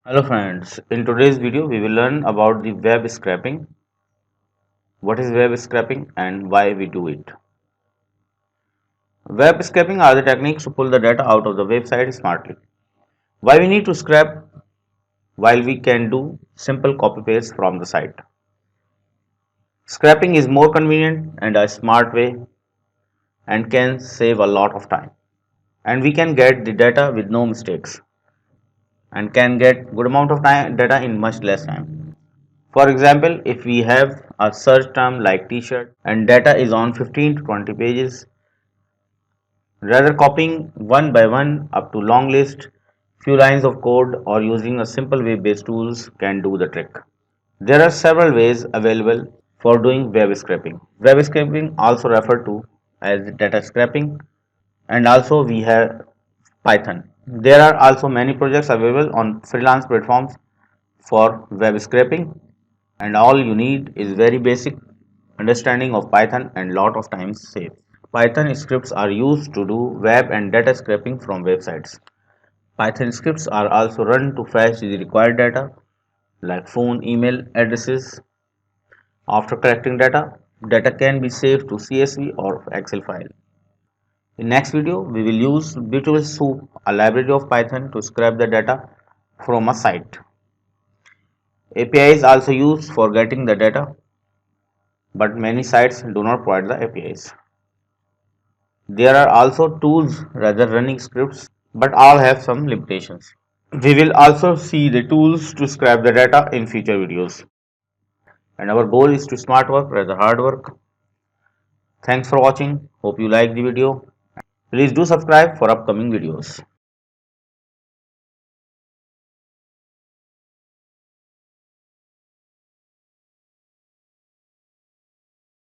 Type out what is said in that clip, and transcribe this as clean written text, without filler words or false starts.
Hello friends, in today's video we will learn about the web scraping, what is web scraping and why we do it. Web scraping are the techniques to pull the data out of the website smartly. Why we need to scrape while we can do simple copy paste from the site. Scraping is more convenient and a smart way and can save a lot of time. And we can get the data with no mistakes and can get good amount of data in much less time. For example, if we have a search term like t-shirt and data is on 15 to 20 pages, rather copying one by one up to long list, few lines of code or using a simple web-based tools can do the trick. There are several ways available for doing web scraping. Web scraping also referred to as data scraping, and also we have Python. There are also many projects available on freelance platforms for web scraping, and all you need is very basic understanding of Python and lot of time saved. Python scripts are used to do web and data scraping from websites. Python scripts are also run to fetch the required data like phone, email addresses. After collecting data can be saved to CSV or Excel file. In next video, we will use Beautiful Soup, a library of Python to scrape the data from a site. API is also used for getting the data, but many sites do not provide the APIs. There are also tools rather running scripts, but all have some limitations. We will also see the tools to scrape the data in future videos. And our goal is to smart work rather hard work. Thanks for watching. Hope you like the video. Please do subscribe for upcoming videos.